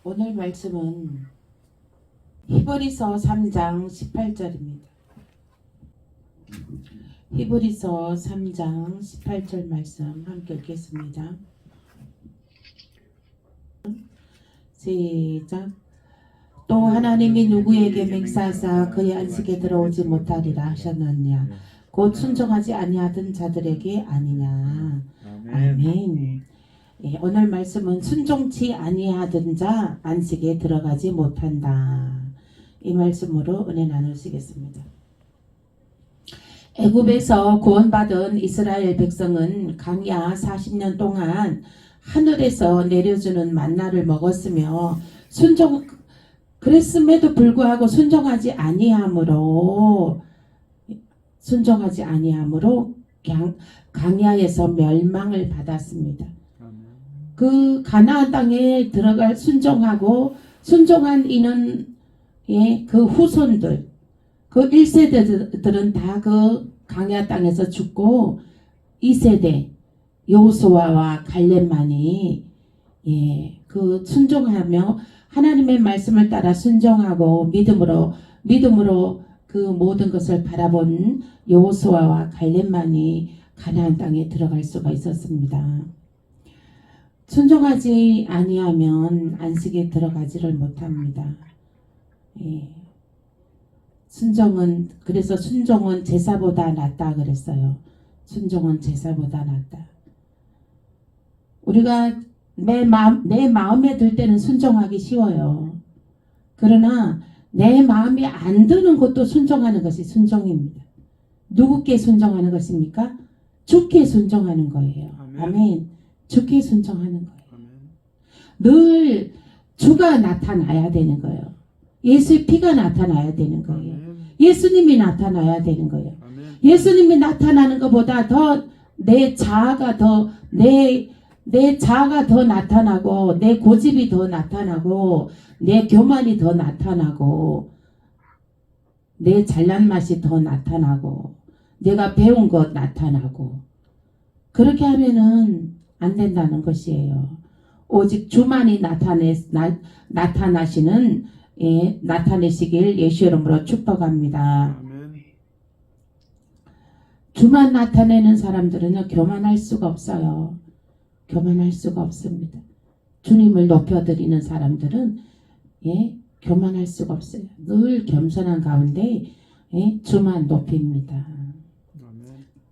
오늘 말씀은 히브리서 3장 18절입니다. 히브리서 3장 18절 말씀 함께 읽겠습니다. 시작. 또 하나님이 누구에게 맹세하사 그의 안식에 들어오지 못하리라 하셨느냐 곧 순종하지 아니하던 자들에게 아니냐. 아멘. 예, 오늘 말씀은 순종치 아니하던 자 안식에 들어가지 못한다. 이 말씀으로 은혜 나누시겠습니다. 애굽에서 구원받은 이스라엘 백성은 광야 40년 동안 하늘에서 내려주는 만나를 먹었으며 그랬음에도 불구하고 순종하지 아니함으로 광야에서 멸망을 받았습니다. 그 가나안 땅에 들어갈 순종한 이는 그 후손들 그 1세대들은 다 그 광야 땅에서 죽고 2세대 여호수아와 갈렙만이 그 순종하며 하나님의 말씀을 따라 순종하고 믿음으로 그 모든 것을 바라본 여호수아와 갈렙만이 가나안 땅에 들어갈 수가 있었습니다. 순종하지 아니하면 안식에 들어가지를 못합니다. 그래서 순종은 제사보다 낫다 그랬어요. 순종은 제사보다 낫다. 우리가 내 마음에 들 때는 순종하기 쉬워요. 그러나 내 마음에 안 드는 것도 순종하는 것이 순종입니다. 누구께 순종하는 것입니까? 주께 순종하는 거예요. 아멘. 주께 순종하는 거예요. 늘 주가 나타나야 되는 거예요. 예수의 피가 나타나야 되는 거예요. 예수님이 나타나야 되는 거예요. 예수님이 나타나는 것보다 더 내 자아가 더 나타나고 내 고집이 더 나타나고 내 교만이 더 나타나고 내 잘난 맛이 더 나타나고 내가 배운 것 나타나고 그렇게 하면은 안 된다는 것이에요. 오직 주만이 나타내시길 예수 이름으로 축복합니다. 주만 나타내는 사람들은 교만할 수가 없어요. 교만할 수가 없습니다. 주님을 높여드리는 사람들은 교만할 수가 없어요. 늘 겸손한 가운데 주만 높입니다.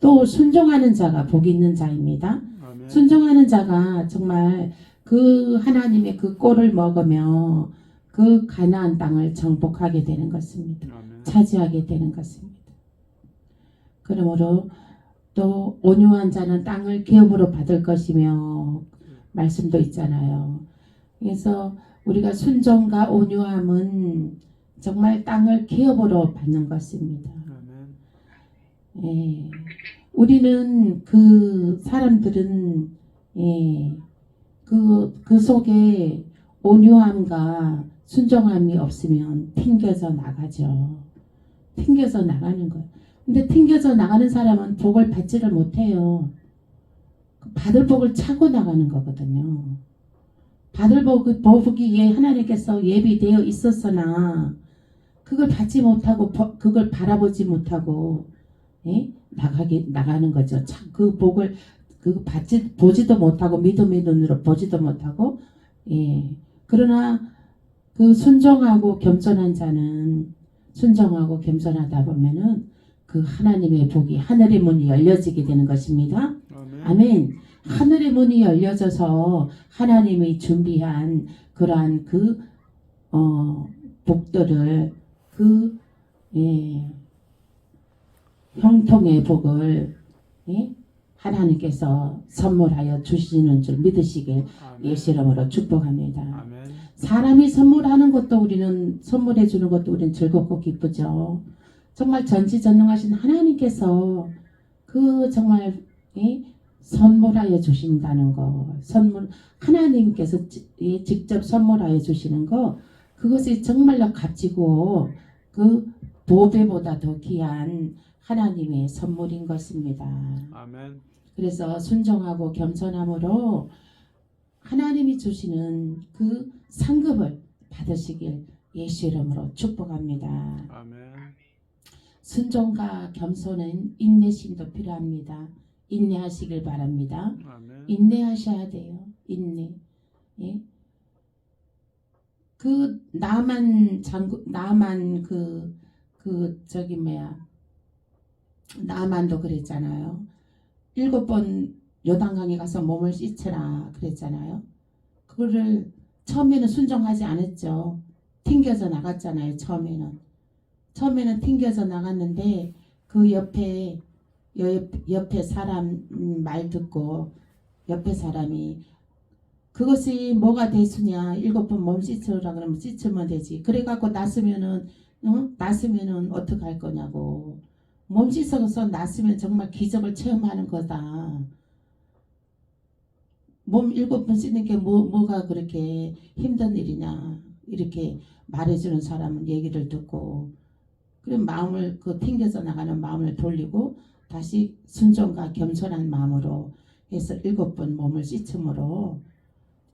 또 순종하는 자가 복이 있는 자입니다. 순종하는 자가 정말 그 하나님의 그 꼴을 먹으며 그 가나안 땅을 정복하게 되는 것입니다. 차지하게 되는 것입니다. 그러므로 또 온유한 자는 땅을 기업으로 받을 것이며 말씀도 있잖아요. 그래서 우리가 순종과 온유함은 정말 땅을 기업으로 받는 것입니다. 우리는 그 사람들은 그 속에 온유함과 순종함이 없으면 튕겨져 나가죠. 튕겨져 나가는 거예요. 근데 튕겨져 나가는 사람은 복을 받지를 못해요. 받을 복을 차고 나가는 거거든요. 받을 복이 하나님께서 예비되어 있었으나 그걸 받지 못하고 그걸 바라보지 못하고 나가는 거죠. 그 복을 보지도 못하고 믿음의 눈으로 보지도 못하고 그러나 그 순종하고 겸손한 자는 순종하고 겸손하다 보면은 그 하나님의 복이 하늘의 문이 열려지게 되는 것입니다. 아멘. 하늘의 문이 열려져서 하나님이 준비한 그러한 복들을 형통의 복을 하나님께서 선물하여 주시는 줄 믿으시길 예수 이름으로 축복합니다. 사람이 선물하는 것도 우리는 선물해 주는 것도 우리는 즐겁고 기쁘죠. 정말 전지전능하신 하나님께서 정말 선물하여 주신다는 거, 하나님께서 직접 선물하여 주시는 거, 그것이 정말로 값지고 그 보배보다 더 귀한 하나님의 선물인 것입니다. 아멘. 그래서 순종하고 겸손함으로 하나님이 주시는 그 상급을 받으시길 예수 이름으로 축복합니다. 아멘. 순종과 겸손은 인내심도 필요합니다. 인내하시길 바랍니다. 아멘. 인내하셔야 돼요. 인내. 예? 그 나만 저기 뭐야, 나만도 그랬잖아요. 7번 요단강에 가서 몸을 씻으라 그랬잖아요. 그거를 처음에는 순종하지 않았죠. 튕겨져 나갔잖아요. 처음에는 튕겨져 나갔는데 그 옆에 사람 말 듣고 옆에 사람이 그것이 뭐가 대수냐, 7번 몸 씻으라 그러면 씻으면 되지. 그래갖고 났으면은 어떡할 거냐고. 몸 씻어서 났으면 정말 기적을 체험하는 거다. 몸 7번 씻는 게 뭐가 그렇게 힘든 일이냐, 이렇게 말해주는 사람은 얘기를 듣고, 그래 마음을 튕겨져 나가는 마음을 돌리고 다시 순종과 겸손한 마음으로 해서 7번 몸을 씻음으로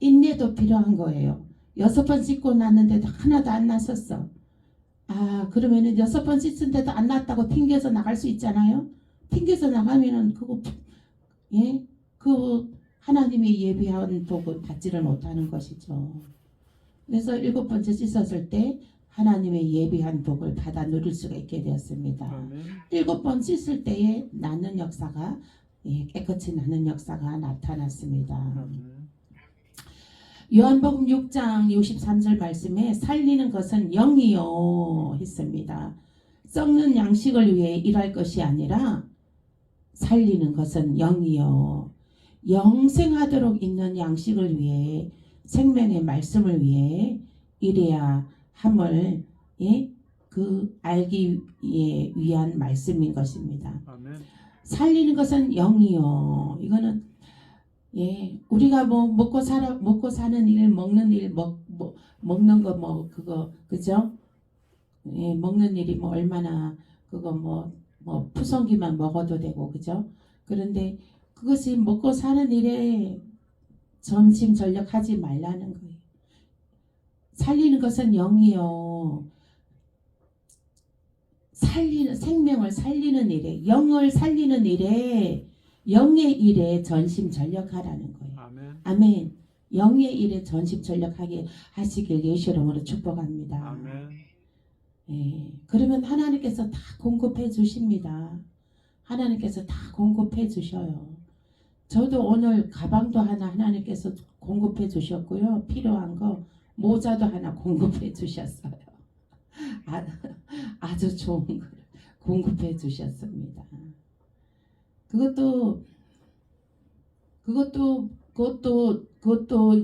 인내도 필요한 거예요. 6번 씻고 났는데도 하나도 안 났었어. 그러면은 6번 씻은데도 안 났다고 튕겨서 나갈 수 있잖아요. 튕겨서 나가면은 그 하나님이 예비한 복을 받지를 못하는 것이죠. 그래서 7번째 씻었을 때 하나님의 예비한 복을 받아 누릴 수가 있게 되었습니다. 아멘. 7번 씻을 때에 낫는 역사가, 깨끗이 낫는 역사가 나타났습니다. 아멘. 요한복음 6장 63절 말씀에 살리는 것은 영이요 했습니다. 썩는 양식을 위해 일할 것이 아니라 살리는 것은 영이요. 영생하도록 있는 양식을 위해, 생명의 말씀을 위해 일해야 함을 알기 위한 말씀인 것입니다. 아멘. 살리는 것은 영이요. 이거는 우리가 먹고 사는 일, 먹는 일, 먹는 거 그거 그죠? 먹는 일이 얼마나 그거 푸성기만 먹어도 되고 그죠? 그런데 그것이 먹고 사는 일에 전심 전력하지 말라는 거예요. 살리는 것은 영이요. 생명을 살리는 일에, 영을 살리는 일에, 영의 일에 전심 전력하라는 거예요. 아멘. 아멘. 영의 일에 전심 전력하게 하시길 예수 이름으로 축복합니다. 아멘. 그러면 하나님께서 다 공급해 주십니다. 하나님께서 다 공급해 주셔요. 저도 오늘 가방도 하나 하나님께서 공급해 주셨고요. 필요한 거 모자도 하나 공급해 주셨어요. 아주 좋은 걸 공급해 주셨습니다. 그것도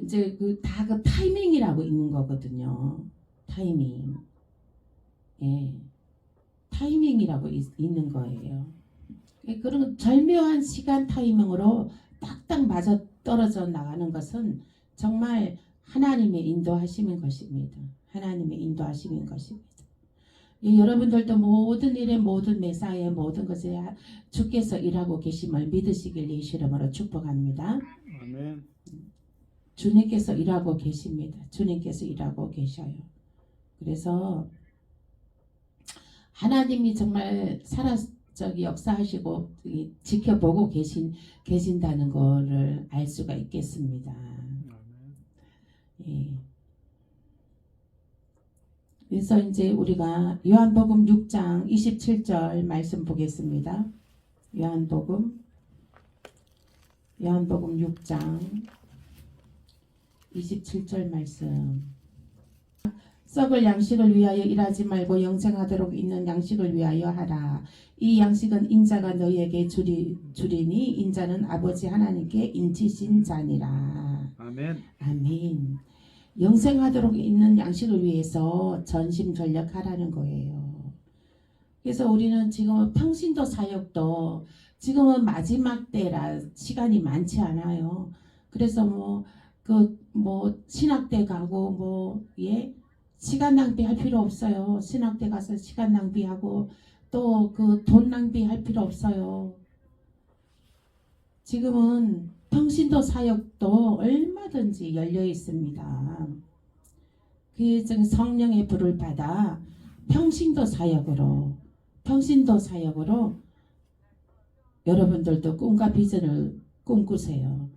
이제 다 타이밍이라고 있는 거거든요. 타이밍. 타이밍이라고 있는 거예요. 그런 절묘한 시간 타이밍으로 딱딱 맞아 떨어져 나가는 것은 정말 하나님의 인도하심인 것입니다. 하나님의 인도하심인 것입니다. 여러분들도 모든 일에, 모든 매사에, 모든 것에 주께서 일하고 계심을 믿으시길 예수 이름으로 축복합니다. 아멘. 주님께서 일하고 계십니다. 주님께서 일하고 계셔요. 그래서 하나님이 정말 역사하시고 지켜보고 계신다는 것을 알 수가 있겠습니다. 그래서 이제 우리가 요한복음 6장 27절 말씀 보겠습니다. 요한복음 6장 27절 말씀. 썩을 양식을 위하여 일하지 말고 영생하도록 있는 양식을 위하여 하라. 이 양식은 인자가 너희에게 주리니 인자는 아버지 하나님께 인치신 자니라. 아멘. 아멘. 영생하도록 있는 양식을 위해서 전심전력하라는 거예요. 그래서 우리는 지금 평신도 사역도 지금은 마지막 때라 시간이 많지 않아요. 그래서 신학대 가고 시간 낭비할 필요 없어요. 신학대 가서 시간 낭비하고 또 돈 낭비할 필요 없어요. 지금은 평신도 사역도 얼마든지 열려 있습니다. 그 성령의 불을 받아 평신도 사역으로 여러분들도 꿈과 비전을 꿈꾸세요.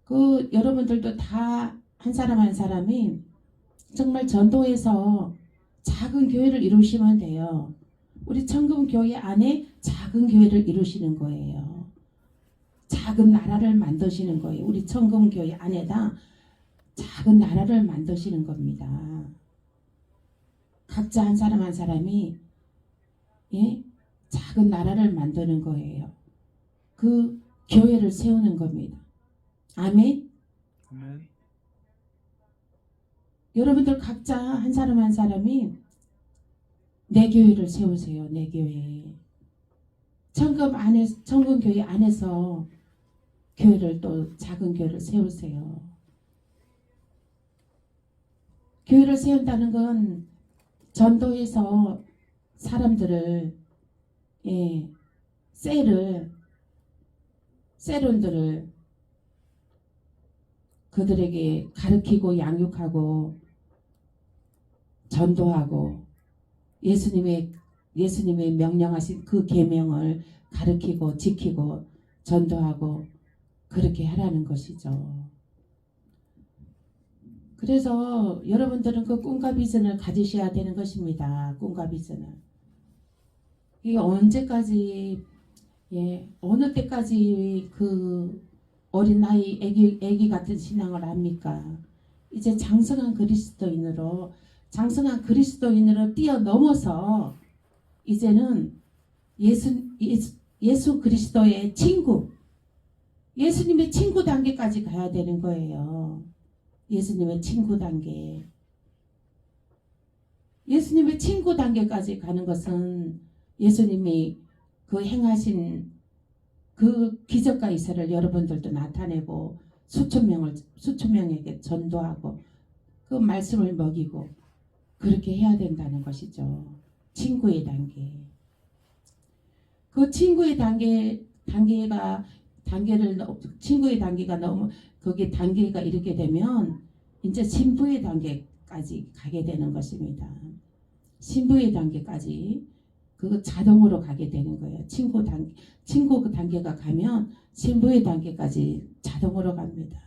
그 여러분들도 다 한 사람 한 사람이 정말 전도에서 작은 교회를 이루시면 돼요. 우리 천금교회 안에 작은 교회를 이루시는 거예요. 작은 나라를 만드시는 거예요. 우리 천금교회 안에다 작은 나라를 만드시는 겁니다. 각자 한 사람 한 사람이 작은 나라를 만드는 거예요. 그 교회를 세우는 겁니다. 아멘. 아멘. 여러분들 각자 한 사람 한 사람이 내 교회를 세우세요. 내 교회. 천금교회 안에서 교회를 또 작은 교회를 세우세요. 교회를 세운다는 건 전도에서 사람들을 세론들을 그들에게 가르치고 양육하고 전도하고 예수님의 명령하신 그 계명을 가르치고 지키고 전도하고 그렇게 하라는 것이죠. 그래서 여러분들은 그 꿈과 비전을 가지셔야 되는 것입니다. 꿈과 비전을. 이게 언제까지 어느 때까지 그 어린 나이 애기 같은 신앙을 합니까? 이제 장성한 그리스도인으로 뛰어넘어서 이제는 예수 그리스도의 친구, 예수님의 친구 단계까지 가야 되는 거예요. 예수님의 친구 단계. 예수님의 친구 단계까지 가는 것은 예수님이 그 행하신 그 기적과 이사를 여러분들도 나타내고 수천 명에게 전도하고 그 말씀을 먹이고 그렇게 해야 된다는 것이죠. 친구의 단계. 그 친구의 친구의 단계가 너무 거기에 단계가 이렇게 되면 이제 신부의 단계까지 가게 되는 것입니다. 신부의 단계까지 그거 자동으로 가게 되는 거예요. 친구 그 단계가 가면 신부의 단계까지 자동으로 갑니다.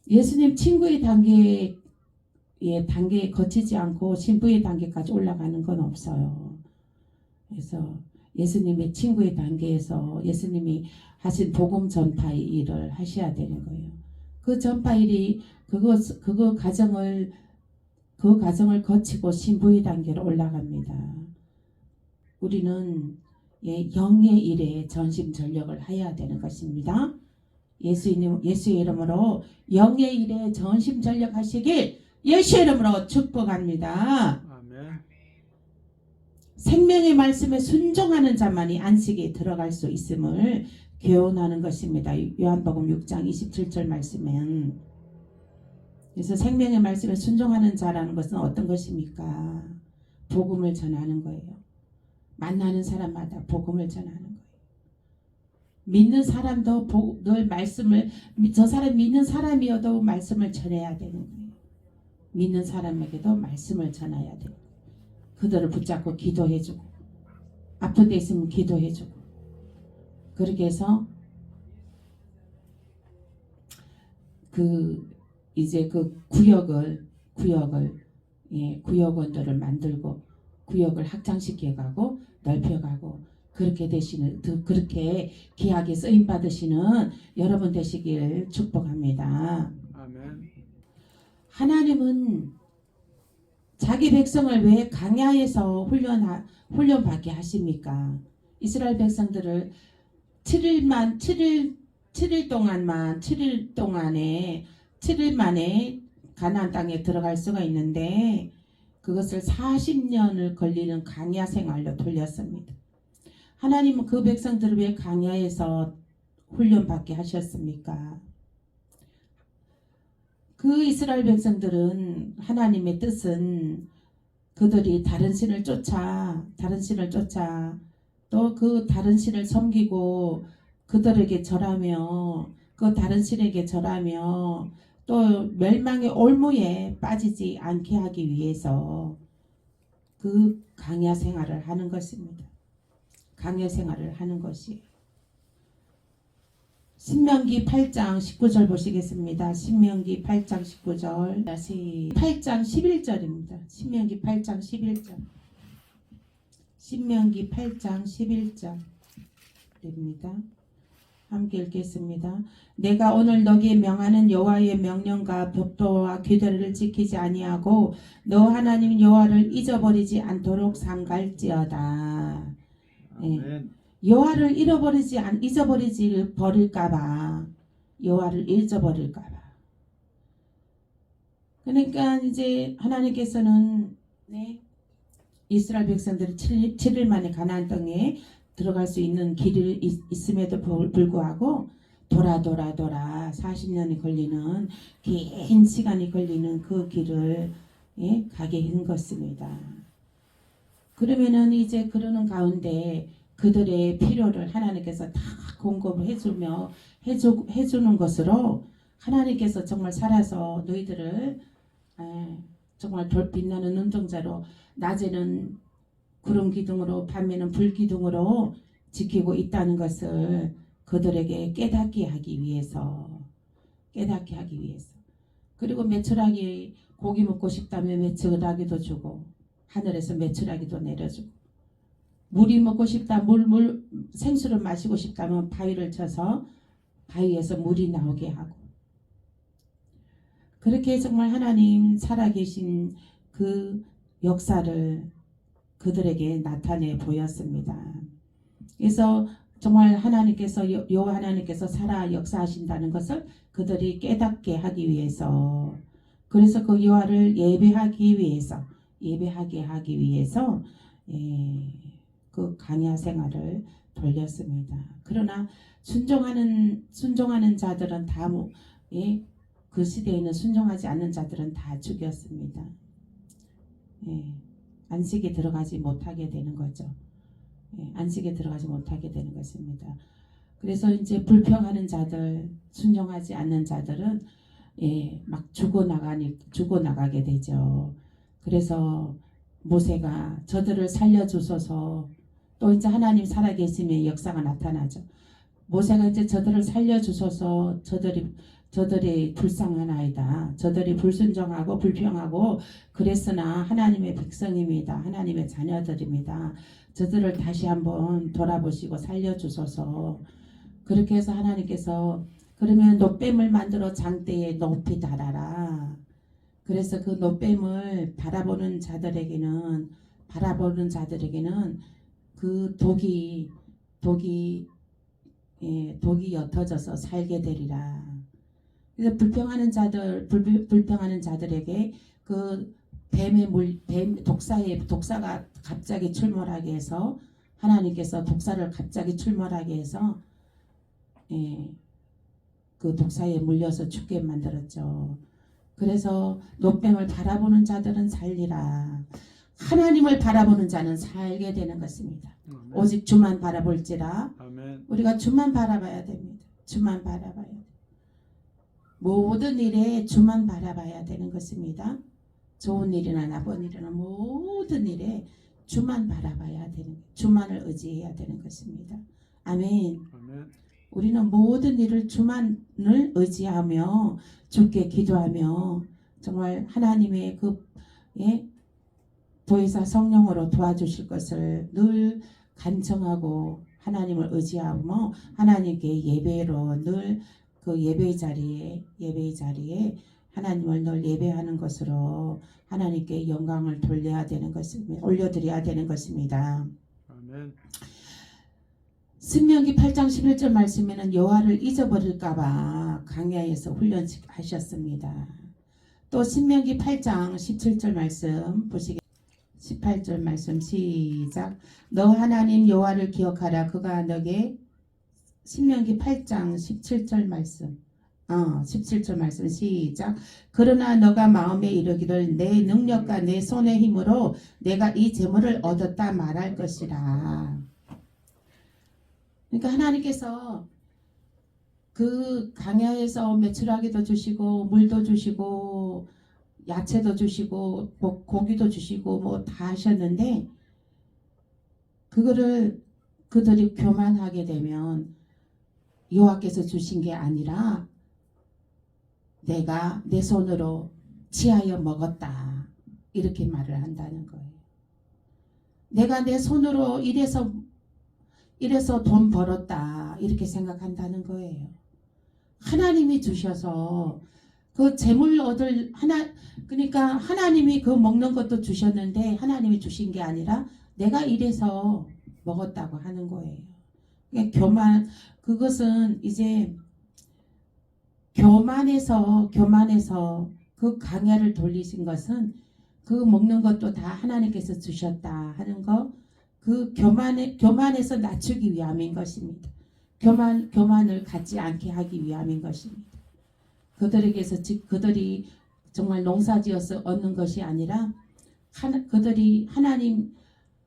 예수님 친구의 단계에 거치지 않고 신부의 단계까지 올라가는 건 없어요. 그래서 예수님의 친구의 단계에서 예수님이 하신 복음 전파의 일을 하셔야 되는 거예요. 그 전파 일이 그 과정을 거치고 신부의 단계로 올라갑니다. 우리는 영의 일에 전심전력을 해야 되는 것입니다. 예수의 이름으로 영의 일에 전심전력 하시길 예수의 이름으로 축복합니다. 아멘. 생명의 말씀에 순종하는 자만이 안식에 들어갈 수 있음을 교훈하는 것입니다. 요한복음 6장 27절 말씀엔. 그래서 생명의 말씀에 순종하는 자라는 것은 어떤 것입니까? 복음을 전하는 거예요. 만나는 사람마다 복음을 전하는 거예요. 믿는 사람도 늘 말씀을, 저 사람 믿는 사람이어도 말씀을 전해야 되는 거예요. 믿는 사람에게도 말씀을 전해야 돼요. 그들을 붙잡고 기도해주고 아픈 데 있으면 기도해주고 그렇게 해서 이제 그 구역원들을 만들고 구역을 확장시켜가고 넓혀가고 그렇게 그렇게 귀하게 쓰임 받으시는 여러분 되시길 축복합니다. 아멘. 하나님은 자기 백성을 왜 광야에서 훈련받게 하십니까? 이스라엘 백성들을 7일 만에 가나안 땅에 들어갈 수가 있는데 그것을 40년을 걸리는 광야 생활로 돌렸습니다. 하나님은 그 백성들을 왜 광야에서 훈련받게 하셨습니까? 그 이스라엘 백성들은 하나님의 뜻은 그들이 다른 신을 쫓아 또 그 다른 신을 섬기고 그들에게 절하며 그 다른 신에게 절하며 또 멸망의 올무에 빠지지 않게 하기 위해서 그 강야 생활을 하는 것입니다. 강야 생활을 하는 것이. 신명기 8장 19절 보시겠습니다. 신명기 8장 19절 다시 8장 11절입니다. 신명기 8장 11절. 신명기 8장 11절입니다. 함께 읽겠습니다. 내가 오늘 너희에게 명하는 여호와의 명령과 법도와 규례를 지키지 아니하고 너 하나님 여호와를 잊어버리지 않도록 삼갈지어다. 아멘. 여호와를 잊어버리지 버릴까봐 여호와를 잊어버릴까봐. 그러니까 이제 하나님께서는 이스라엘 백성들이 7일 만에 가나안 땅에 들어갈 수 있는 길이 있음에도 불구하고 돌아 40년이 걸리는 긴 시간이 걸리는 그 길을 가게 한 것입니다. 그러면은 이제 그러는 가운데 그들의 필요를 하나님께서 다 공급해주며 해주는 것으로 하나님께서 정말 살아서 너희들을 정말 빛나는 눈동자로 낮에는 구름 기둥으로 밤에는 불 기둥으로 지키고 있다는 것을 그들에게 깨닫게 하기 위해서 그리고 메추라기 고기 먹고 싶다면 메추라기도 주고 하늘에서 메추라기도 내려주고 물이 먹고 싶다 생수를 마시고 싶다면 바위를 쳐서 바위에서 물이 나오게 하고 그렇게 정말 하나님 살아계신 그 역사를 그들에게 나타내 보였습니다. 그래서 정말 하나님께서 여호와 하나님께서 살아 역사하신다는 것을 그들이 깨닫게 하기 위해서 그래서 그 여호와를 예배하게 하기 위해서 그 강야 생활을 돌렸습니다. 그러나 순종하는 자들은 다 그 시대에는 순종하지 않는 자들은 다 죽였습니다. 안식에 들어가지 못하게 되는 거죠. 안식에 들어가지 못하게 되는 것입니다. 그래서 이제 불평하는 자들, 순종하지 않는 자들은 막 죽어나가게 되죠. 그래서 모세가 저들을 살려주소서 또 이제 하나님 살아계심의 역사가 나타나죠. 모세가 이제 저들을 살려주소서 저들이 불쌍하나이다. 저들이 불순종하고 불평하고 그랬으나 하나님의 백성입니다. 하나님의 자녀들입니다. 저들을 다시 한번 돌아보시고 살려주소서. 그렇게 해서 하나님께서 그러면 놋뱀을 만들어 장대에 높이 달아라. 그래서 그 놋뱀을 바라보는 자들에게는 그 독이 옅어져서 살게 되리라. 그래서 불평하는 자들에게 그 독사가 갑자기 출몰하게 해서 하나님께서 독사를 갑자기 출몰하게 해서 그 독사에 물려서 죽게 만들었죠. 그래서 놋뱀을 바라보는 자들은 살리라. 하나님을 바라보는 자는 살게 되는 것입니다. 아멘. 오직 주만 바라볼지라. 아멘. 우리가 주만 바라봐야 됩니다. 주만 바라봐야 돼요. 모든 일에 주만 바라봐야 되는 것입니다. 좋은 일이나 나쁜 일이나 모든 일에 주만 바라봐야 되는, 주만을 의지해야 되는 것입니다. 아멘. 아멘. 우리는 모든 일을 주만을 의지하며 주께 기도하며 정말 하나님의 그 보혜사 성령으로 도와주실 것을 늘 간청하고 하나님을 의지하며 하나님께 예배로 늘 그 예배의 자리에 하나님을 늘 예배하는 것으로 하나님께 영광을 올려드려야 되는 것입니다. 아멘. 신명기 8장 11절 말씀에는 여호와를 잊어버릴까봐 강야에서 훈련하셨습니다. 또 신명기 8장 17절 말씀 보시겠습니다. 18절 말씀 시작. 너 하나님 여호와를 기억하라. 그가 너게 신명기 8장 17절 말씀 17절 말씀 시작. 그러나 너가 마음에 이르기를 내 능력과 내 손의 힘으로 내가 이 재물을 얻었다 말할 것이라. 그러니까 하나님께서 그 강야에서 메추라기도 주시고 물도 주시고 야채도 주시고 뭐 고기도 주시고 뭐 다 하셨는데 그거를 그들이 교만하게 되면 여호와께서 주신 게 아니라 내가 내 손으로 지하여 먹었다 이렇게 말을 한다는 거예요. 내가 내 손으로 이래서 돈 벌었다 이렇게 생각한다는 거예요. 하나님이 주셔서 그 재물 얻을 그러니까 하나님이 그 먹는 것도 주셨는데 하나님이 주신 게 아니라 내가 이래서 먹었다고 하는 거예요. 그러니까 그것은 이제 교만해서 그 강야를 돌리신 것은 그 먹는 것도 다 하나님께서 주셨다 하는 거, 그 교만해서 낮추기 위함인 것입니다. 교만을 갖지 않게 하기 위함인 것입니다. 그들이 정말 농사지어서 얻는 것이 아니라 그들이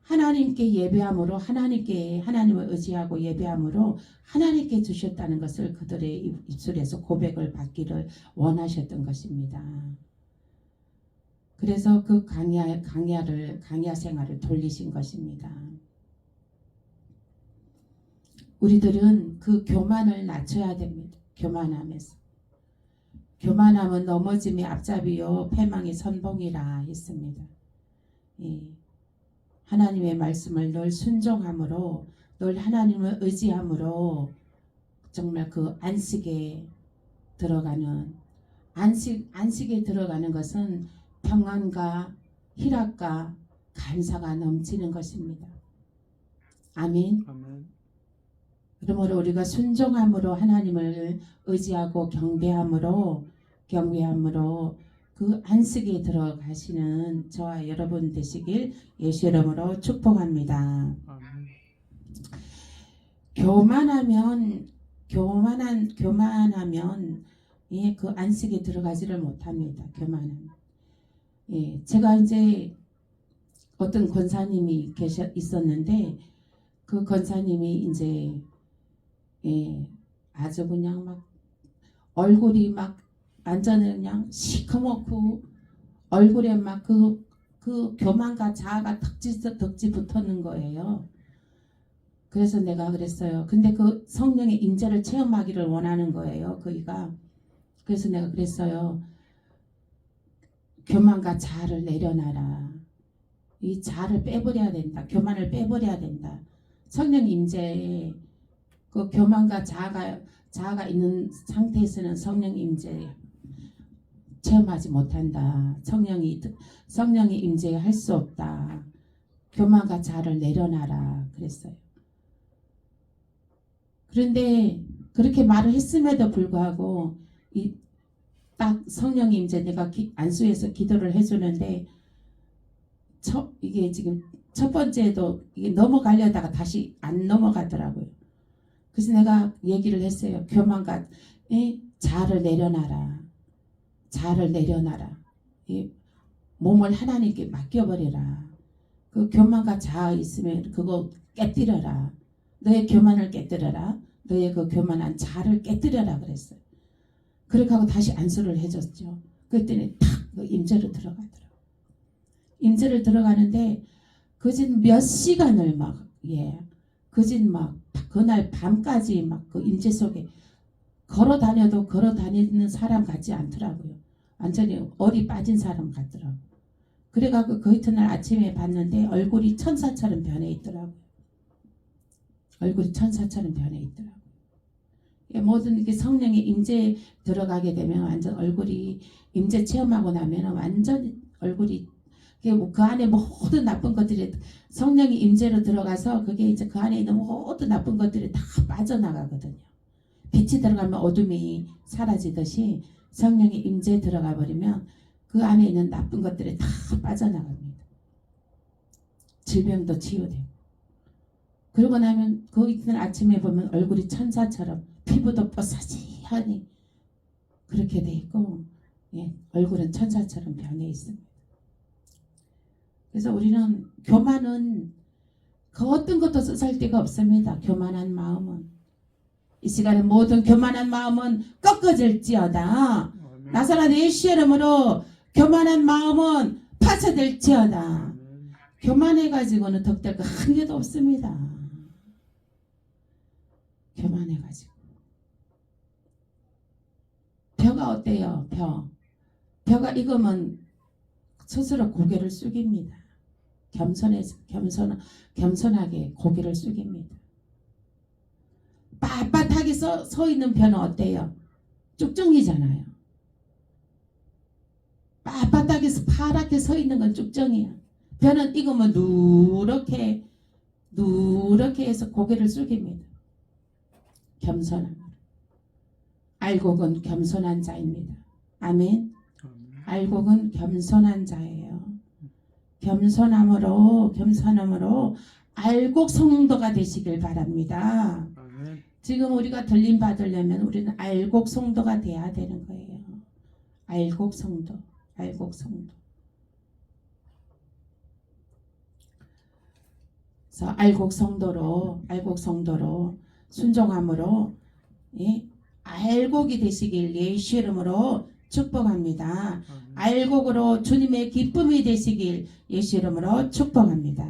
하나님께 예배함으로 하나님을 의지하고 예배함으로 하나님께 주셨다는 것을 그들의 입술에서 고백을 받기를 원하셨던 것입니다. 그래서 그 강야 생활을 돌리신 것입니다. 우리들은 그 교만을 낮춰야 됩니다. 교만함은 넘어짐의 앞잡이요 패망의 선봉이라 했습니다. 예. 하나님의 말씀을 늘 순종함으로 늘 하나님을 의지함으로 정말 그 안식에 들어가는 것은 평안과 희락과 감사가 넘치는 것입니다. 아멘. 아멘. 그러므로 우리가 순종함으로 하나님을 의지하고 경배함으로 그 안식에 들어가시는 저와 여러분 되시길 예수 이름으로 축복합니다. 아멘. 교만하면 예, 그 안식에 들어가지를 못합니다. 교만하면. 예, 제가 이제 어떤 권사님이 있었는데 그 권사님이 이제 예, 아주 그냥 막 얼굴이 막 완전히 그냥 시커멓고 얼굴에 막 그 교만과 자아가 덕지 붙었는 거예요. 그래서 내가 그랬어요. 근데 그 성령의 임재를 체험하기를 원하는 거예요. 그이가. 그래서 내가 그랬어요. 교만과 자아를 내려놔라. 이 자아를 빼버려야 된다. 교만을 빼버려야 된다. 성령 임재에 그 교만과 자아가 있는 상태에서는 성령 임재 체험하지 못한다. 성령이 임재할 수 없다. 교만과 자아를 내려놔라. 그랬어요. 그런데 그렇게 말을 했음에도 불구하고 딱 성령이 임재 내가 안수해서 기도를 해주는데 이게 지금 첫 번째도 이게 넘어가려다가 다시 안 넘어가더라고요. 그래서 내가 얘기를 했어요. 교만과 자아를 내려놔라. 몸을 하나님께 맡겨버려라. 그 교만과 자아 있으면 그거 깨뜨려라. 너의 교만을 깨뜨려라. 너의 그 교만한 자아를 깨뜨려라 그랬어요. 그렇게 하고 다시 안수를 해줬죠. 그랬더니 탁 임재로 들어가더라고요. 임재를 들어가는데 그진 몇 시간을 그날 밤까지 막 그 임재 속에 걸어 다니는 사람 같지 않더라고요. 완전히 얼이 빠진 사람 같더라고요. 그래가지고 그 이튿날 아침에 봤는데 얼굴이 천사처럼 변해 있더라고요. 모든 이렇게 성령의 임재 들어가게 되면 완전 얼굴이 임재 체험하고 나면 완전 얼굴이 그 안에 모든 나쁜 것들이 성령이 임재로 들어가서 그게 이제 그 안에 있는 모든 나쁜 것들이 다 빠져나가거든요. 빛이 들어가면 어둠이 사라지듯이 성령이 임재 들어가 버리면 그 안에 있는 나쁜 것들이 다 빠져나갑니다. 질병도 치유되고. 그러고 나면 그 이튿날 아침에 보면 얼굴이 천사처럼 피부도 뽀사시하니 그렇게 돼 있고 얼굴은 천사처럼 변해 있습니다. 그래서 우리는 교만은 그 어떤 것도 쓸데가 없습니다. 교만한 마음은 이 시간에 모든 교만한 마음은 꺾어질지어다. 아멘. 나사렛 예수 이름으로 교만한 마음은 파쇄될지어다. 아멘. 교만해가지고는 덕될 거 한 개도 없습니다. 교만해가지고. 벼가 어때요? 벼가 익으면 스스로 고개를 숙입니다. 겸손하게 고개를 숙입니다. 빳빳하게 서 있는 벼는 어때요? 쭉정이잖아요. 빳빳하게 파랗게 서 있는 건 쭉정이야. 벼는 익으면 누렇게 해서 고개를 숙입니다. 겸손함. 알곡은 겸손한 자입니다. 아멘. 아멘. 알곡은 겸손한 자예요. 겸손함으로 알곡 성도가 되시길 바랍니다. 아멘. 지금 우리가 들림 받으려면 우리는 알곡 성도가 돼야 되는 거예요. 알곡 성도. 그래서 알곡 성도로 순종함으로 예? 알곡이 되시길 예수 이름으로 축복합니다. 아멘. 알곡으로 주님의 기쁨이 되시길 예수 이름으로 축복합니다.